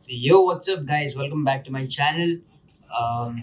So, yo, what's up, guys? Welcome back to my channel. Um,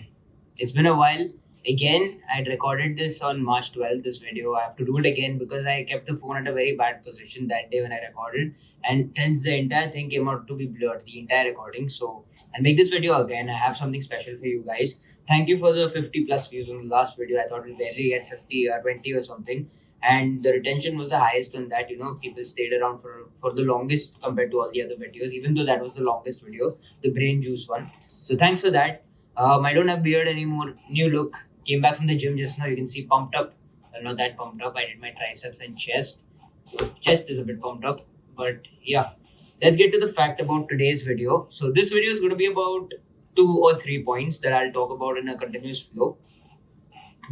it's been a while. Again, I recorded this on March 12th, this video. I have to do it again because I kept the phone at a very bad position that day when I recorded. And hence, the entire thing came out to be blurred, the entire recording. So, I'll make this video again. I have something special for you guys. Thank you for the 50 plus views on the last video. I thought we'll barely get 50 or 20 or something, and the retention was the highest on that. People stayed around for the longest compared to all the other videos, even though that was the longest video, the brain juice one. So thanks for that. I don't have beard anymore. New look. Came back from the gym just now. You can see pumped up. I'm not that pumped up. I did my triceps and chest. So chest is a bit pumped up. But yeah, let's get to the fact about today's video. So this video is going to be about 2 or 3 points that I'll talk about in a continuous flow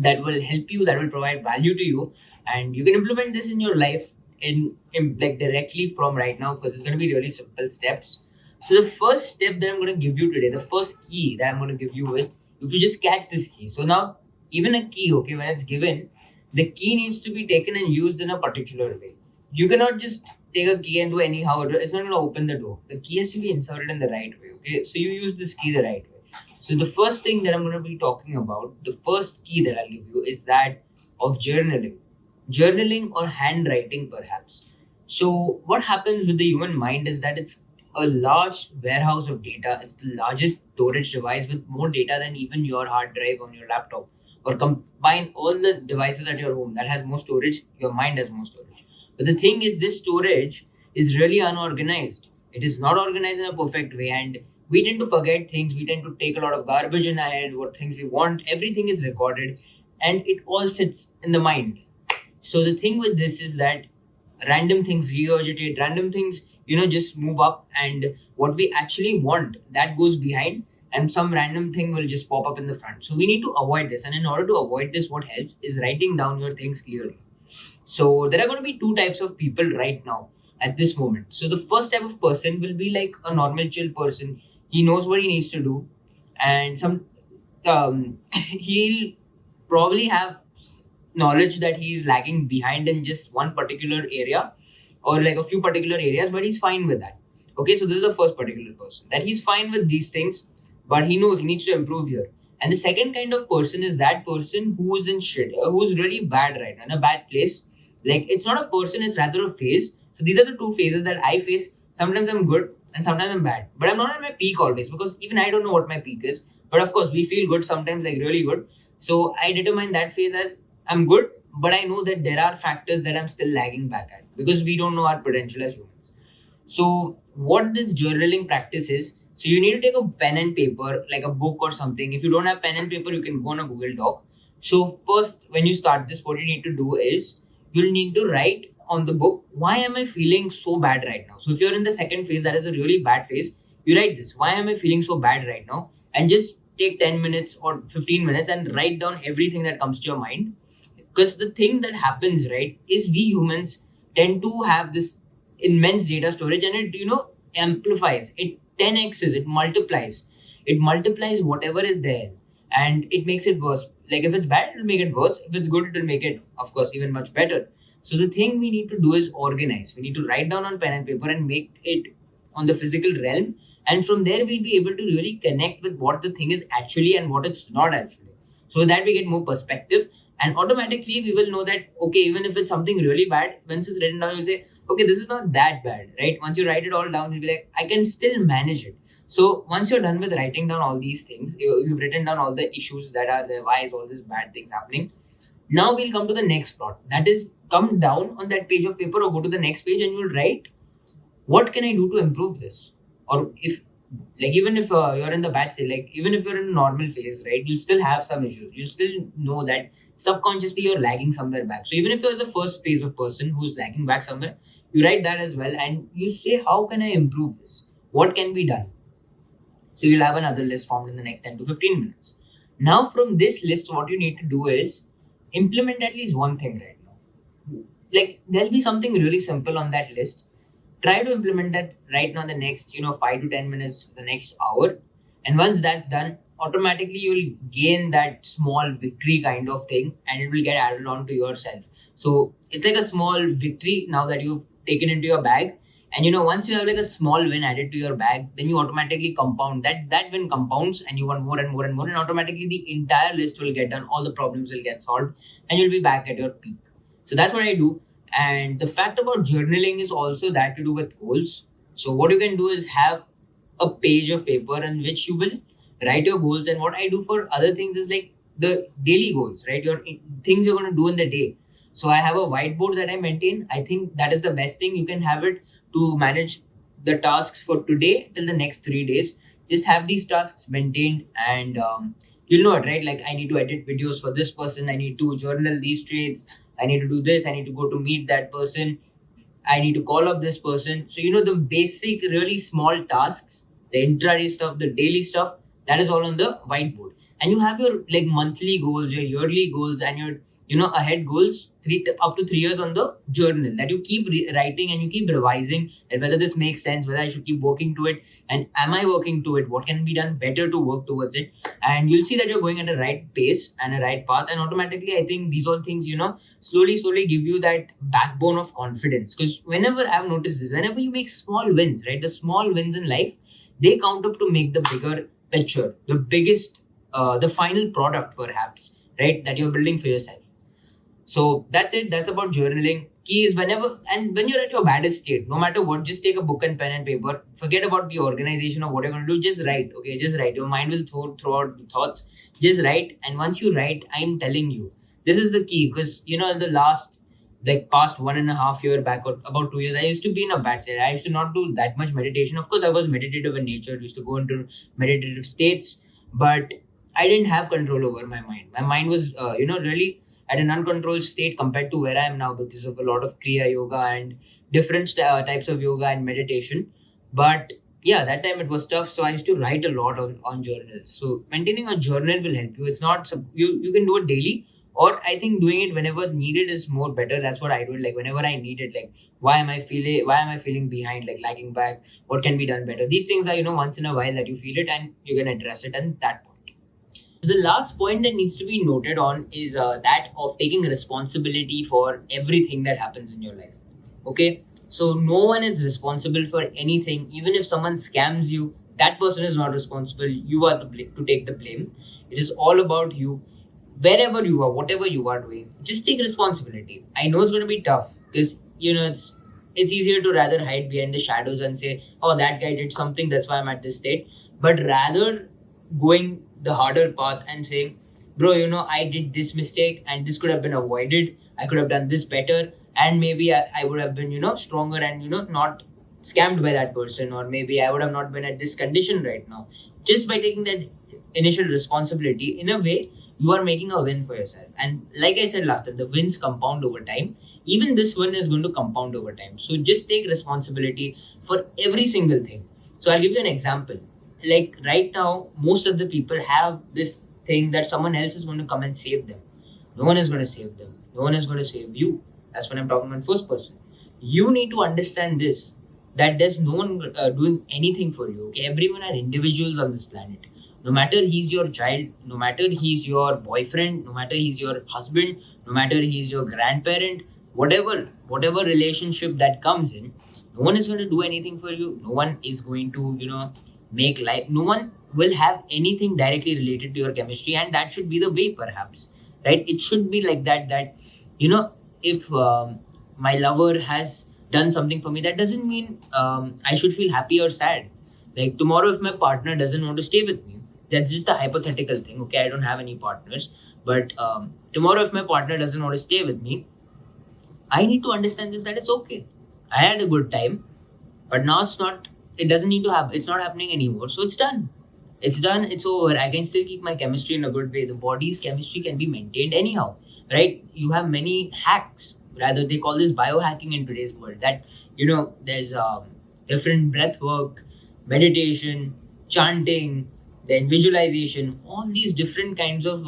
that will help you, that will provide value to you, and you can implement this in your life in like directly from right now, because it's going to be really simple steps. So the first step that I'm going to give you today, the first key that I'm going to give you with, if you just catch this key. So now, even a key, okay, when it's given, the key needs to be taken and used in a particular way. You cannot just take a key and do anyhow. It's not going to open the door. The key has to be inserted in the right way. Okay, so you use this key the right way. So the first thing that I'm going to be talking about, the first key that I'll give you is that of journaling or handwriting, perhaps. So what happens with the human mind is that it's a large warehouse of data. It's the largest storage device with more data than even your hard drive on your laptop. Or combine all the devices at your home that has more storage, your mind has more storage. But the thing is, this storage is really unorganized. It is not organized in a perfect way, and we tend to forget things. We tend to take a lot of garbage in our head, what things we want. Everything is recorded, and it all sits in the mind. So the thing with this is that random things regurgitate, random things, just move up, and what we actually want, that goes behind, and some random thing will just pop up in the front. So we need to avoid this. And in order to avoid this, what helps is writing down your things clearly. So there are going to be two types of people right now at this moment. So the first type of person will be like a normal chill person. He knows what he needs to do, and he'll probably have knowledge that he's lagging behind in just one particular area, or like a few particular areas, but he's fine with that. Okay, so this is the first particular person that he's fine with these things, but he knows he needs to improve here. And the second kind of person is that person who's in shit, who's really bad right now, in a bad place. Like, it's not a person, it's rather a phase. So these are the two phases that I face. Sometimes I'm good and sometimes I'm bad, but I'm not at my peak always, because even I don't know what my peak is. But of course, we feel good sometimes, like really good. So I determine that phase as I'm good, but I know that there are factors that I'm still lagging back at, because we don't know our potential as humans. So what this journaling practice is, so you need to take a pen and paper, like a book or something. If you don't have pen and paper, you can go on a Google Doc. So first, when you start this, what you need to do is you'll need to write on the book, why am I feeling so bad right now? So if you're in the second phase, that is a really bad phase, you write this, why am I feeling so bad right now? And just take 10 minutes or 15 minutes and write down everything that comes to your mind. Because the thing that happens, right, is we humans tend to have this immense data storage, and it, amplifies. It 10x's, it multiplies whatever is there, and it makes it worse. Like, if it's bad, it'll make it worse. If it's good, it'll make it, of course, even much better. So the thing we need to do is organize. We need to write down on pen and paper and make it on the physical realm. And from there, we'll be able to really connect with what the thing is actually and what it's not actually. So with that, we get more perspective. And automatically, we will know that, okay, even if it's something really bad, once it's written down, you'll say, okay, this is not that bad, right? Once you write it all down, you'll be like, I can still manage it. So once you're done with writing down all these things, you've written down all the issues that are there, why is all these bad things happening. Now we'll come to the next plot. That is, come down on that page of paper or go to the next page and you'll write, what can I do to improve this? Or if, like, even if you're in the bad state, like even if you're in a normal phase, right, you still have some issues. You still know that subconsciously you're lagging somewhere back. So even if you're the first phase of person who's lagging back somewhere, you write that as well and you say, how can I improve this? What can be done? So you'll have another list formed in the next 10 to 15 minutes. Now from this list, what you need to do is implement at least one thing right now. Like, there'll be something really simple on that list. Try to implement that right now, the next 5 to 10 minutes, the next hour. And once that's done, automatically you'll gain that small victory kind of thing, and it will get added on to yourself. So it's like a small victory now that you've taken into your bag. And once you have like a small win added to your bag, then you automatically compound that win compounds, and you want more and more and more, and automatically the entire list will get done, all the problems will get solved, and you'll be back at your peak. So that's what I do. And the fact about journaling is also that to do with goals. So what you can do is have a page of paper in which you will write your goals. And what I do for other things is like the daily goals, right? Your things you're going to do in the day. So I have a whiteboard that I maintain. I think that is the best thing. You can have it to manage the tasks for today till the next 3 days. Just have these tasks maintained, and you'll know it, right? Like, I need to edit videos for this person, I need to journal these traits, I need to do this, I need to go to meet that person, I need to call up this person. So, the basic, really small tasks, the intraday stuff, the daily stuff, that is all on the whiteboard. And you have your like monthly goals, your yearly goals, and your ahead goals up to 3 years on the journal that you keep writing, and you keep revising that whether this makes sense, whether I should keep working to it, and am I working to it, what can be done better to work towards it. And you'll see that you're going at a right pace and a right path, and automatically I think these all things slowly give you that backbone of confidence. Because whenever I've noticed this, whenever you make small wins, right, the small wins in life, they count up to make the bigger picture, the biggest, the final product perhaps, right, that you're building for yourself. So that's it. That's about journaling. Key is whenever and when you're at your baddest state, no matter what, just take a book and pen and paper. Forget about the organization of what you're going to do. Just write. Okay, just write. Your mind will throw out the thoughts. Just write. And once you write, I'm telling you, this is the key. Because, in the last, like past 1.5 year back, or about 2 years, I used to be in a bad state. I used to not do that much meditation. Of course, I was meditative in nature. I used to go into meditative states. But I didn't have control over my mind. My mind was, really at an uncontrolled state compared to where I am now because of a lot of Kriya Yoga and different types of yoga and meditation. But yeah, that time it was tough. So I used to write a lot on journals. So maintaining a journal will help you. It's not, you can do it daily, or I think doing it whenever needed is more better. That's what I do. Like whenever I need it, like why am I feeling behind, like lagging back? What can be done better? These things are, once in a while that you feel it and you can address it. And that point. The last point that needs to be noted on is that of taking responsibility for everything that happens in your life. Okay, so no one is responsible for anything. Even if someone scams you, that person is not responsible. You are to take the blame. It is all about you. Wherever you are, whatever you are doing, just take responsibility. I know it's going to be tough because it's easier to rather hide behind the shadows and say, "Oh, that guy did something. That's why I'm at this state." But rather going the harder path and saying, bro, I did this mistake and this could have been avoided. I could have done this better, and maybe I would have been, stronger and, not scammed by that person, or maybe I would have not been at this condition right now. Just by taking that initial responsibility, in a way, you are making a win for yourself. And like I said last time, the wins compound over time. Even this win is going to compound over time. So just take responsibility for every single thing. So I'll give you an example. Like right now, most of the people have this thing that someone else is going to come and save them. No one is going to save them. No one is going to save you. That's when I'm talking about first person. You need to understand this, that there's no one doing anything for you. Okay, everyone are individuals on this planet. No matter he's your child, no matter he's your boyfriend, no matter he's your husband, no matter he's your grandparent, whatever relationship that comes in, no one is going to do anything for you. No one is going to, make life. No one will have anything directly related to your chemistry, and that should be the way, perhaps, right? It should be like that. That if my lover has done something for me, that doesn't mean I should feel happy or sad. Like tomorrow, if my partner doesn't want to stay with me, that's just a hypothetical thing. Okay, I don't have any partners, but tomorrow, if my partner doesn't want to stay with me, I need to understand this, that it's okay. I had a good time, but now it's not. It doesn't need to happen. It's not happening anymore. So it's done. It's done. It's over. I can still keep my chemistry in a good way. The body's chemistry can be maintained anyhow, right? You have many hacks. Rather, they call this biohacking in today's world. That there's different breath work, meditation, chanting, then visualization. All these different kinds of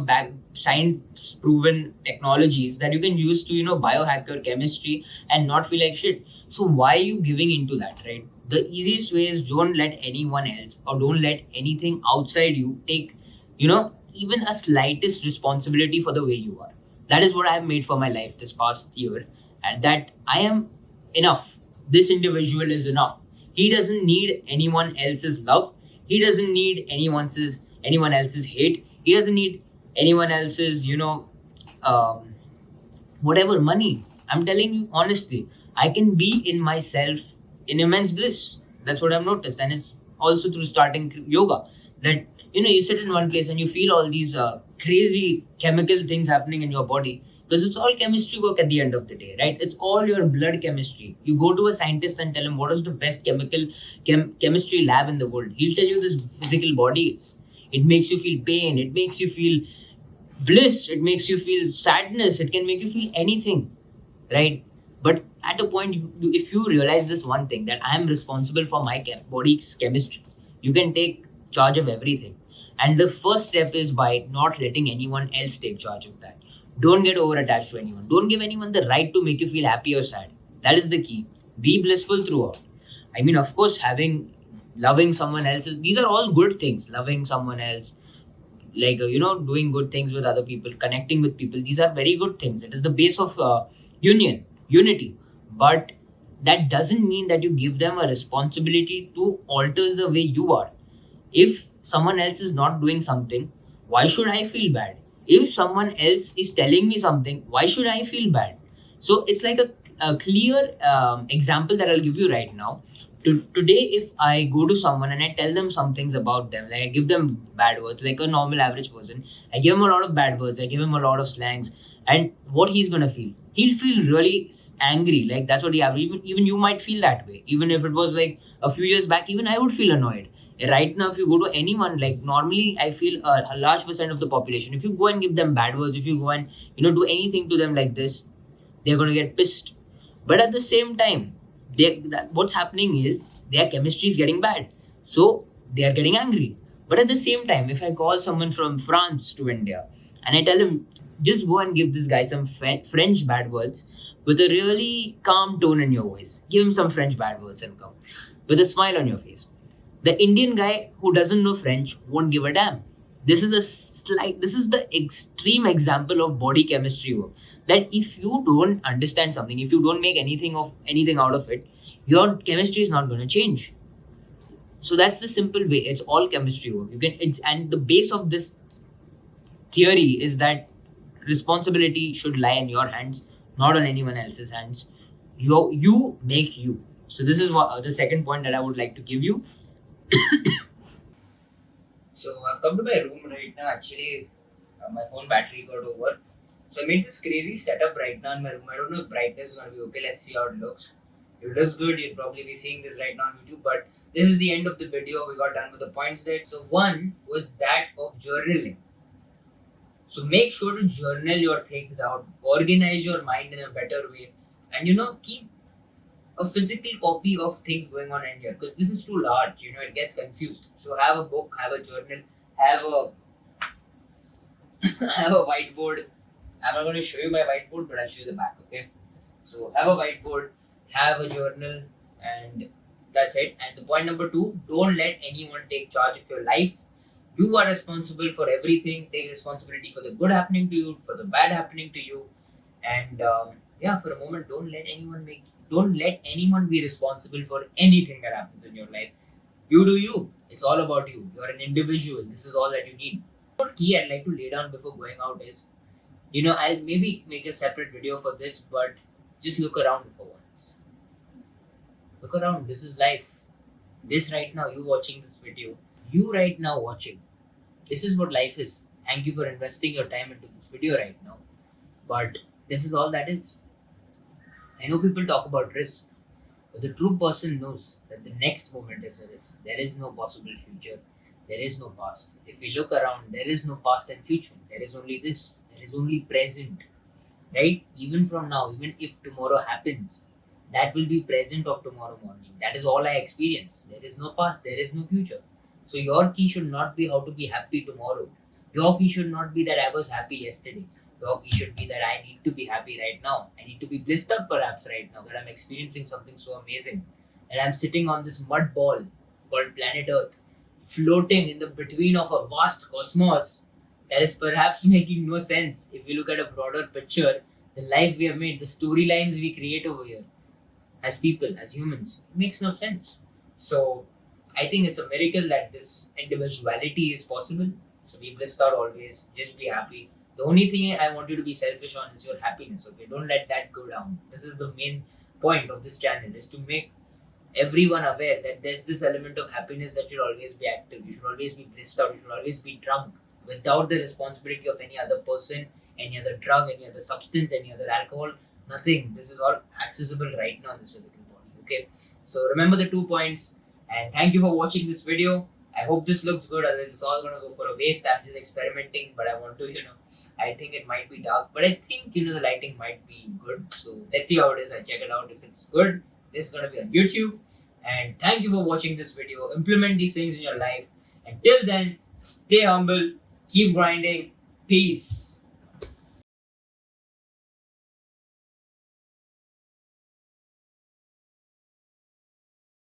back science proven technologies that you can use to biohack your chemistry and not feel like shit. So why are you giving into that, right? The easiest way is don't let anyone else or don't let anything outside you take, even a slightest responsibility for the way you are. That is what I have made for my life this past year, and that I am enough. this individual is enough. He doesn't need anyone else's love. He doesn't need anyone else's hate. He doesn't need anyone else's, um, whatever money. I'm telling you honestly, I can be in myself in immense bliss. That's what I've noticed, and it's also through starting yoga that you sit in one place and you feel all these crazy chemical things happening in your body because it's all chemistry work at the end of the day, right? It's all your blood chemistry. You go to a scientist and tell him what is the best chemistry lab in the world. He'll tell you this physical body. It makes you feel pain. It makes you feel bliss. It makes you feel sadness. It can make you feel anything, right? But at a point, if you realize this one thing, that I am responsible for my body's chemistry, you can take charge of everything. And the first step is by not letting anyone else take charge of that. Don't get over attached to anyone. Don't give anyone the right to make you feel happy or sad. That is the key. Be blissful throughout. I mean, of course, loving someone else, these are all good things. Loving someone else, like doing good things with other people, connecting with people, these are very good things. It is the base of unity. But that doesn't mean that you give them a responsibility to alter the way you are. If someone else is not doing something, why should I feel bad? If someone else is telling me something, why should I feel bad? So it's like a clear example that I'll give you right now. Today, if I go to someone and I tell them some things about them, like I give them bad words, like a normal average person, I give him a lot of bad words, I give him a lot of slangs, and what he's gonna feel? He'll feel really angry. Like that's what he have. Even you might feel that way. Even if it was like a few years back, even I would feel annoyed. Right now, if you go to anyone, like normally, I feel a large percent of the population, if you go and give them bad words, if you go and do anything to them like this, they're gonna get pissed. But at the same time, what's happening is their chemistry is getting bad, so they are getting angry. But at the same time, if I call someone from France to India and I tell him, just go and give this guy some French bad words with a really calm tone in your voice, give him some French bad words and come with a smile on your face, the Indian guy who doesn't know French won't give a damn. This is the extreme example of body chemistry work. That if you don't understand something, if you don't make anything out of it, your chemistry is not going to change. So that's the simple way. It's all chemistry work. And the base of this theory is that responsibility should lie in your hands, not on anyone else's hands. You make you. So this is what the second point that I would like to give you. So I've come to my room right now. Actually, my phone battery got over. So I made this crazy setup right now in my room. I don't know if brightness is going to be okay. Let's see how it looks. If it looks good, you'll probably be seeing this right now on YouTube. But this is the end of the video. We got done with the points there. So one was that of journaling. So make sure to journal your things out. Organize your mind in a better way. And keep a physical copy of things going on in here, because this is too large, it gets confused. So have a book, have a journal, have a have a whiteboard. I'm not going to show you my whiteboard, but I'll show you the back, okay? So have a whiteboard, have a journal, and that's it. And the point number 2, don't let anyone take charge of your life. You are responsible for everything. Take responsibility for the good happening to you, for the bad happening to you. And for a moment, don't let anyone be responsible for anything that happens in your life. You do you. It's all about you. You're an individual. This is all that you need. What key I'd like to lay down before going out is, I'll maybe make a separate video for this, but just look around for once. Look around. This is life. This right now, you watching this video, you right now watching, this is what life is. Thank you for investing your time into this video right now. But this is all that is. I know people talk about risk, but the true person knows that the next moment is a risk. There is no possible future. There is no past. If we look around, there is no past and future. There is only this. There is only present. Right? Even from now, even if tomorrow happens, that will be present of tomorrow morning. That is all I experience. There is no past. There is no future. So your key should not be how to be happy tomorrow. Your key should not be that I was happy yesterday. Your key should be that I need to be happy right now. I need to be blissed up perhaps right now, that I'm experiencing something so amazing. And I'm sitting on this mud ball called planet Earth, floating in the between of a vast cosmos that is perhaps making no sense. If you look at a broader picture, the life we have made, the storylines we create over here, as people, as humans. It makes no sense. So I think it's a miracle that this individuality is possible. So be blissed out always. Just be happy. The only thing I want you to be selfish on is your happiness. Okay, don't let that go down. This is the main point of this channel, is to make everyone aware that there's this element of happiness that should always be active. You should always be blissed out. You should always be drunk without the responsibility of any other person, any other drug, any other substance, any other alcohol. Nothing. This is all accessible right now in this physical body. Okay. So remember the 2 points. And thank you for watching this video. I hope this looks good. Otherwise, it's all gonna go for a waste. I'm just experimenting, but I want to, I think it might be dark, but I think the lighting might be good. So let's see how it is. I check it out. If it's good, this is gonna be on YouTube. And thank you for watching this video. Implement these things in your life. Until then, stay humble, keep grinding. Peace.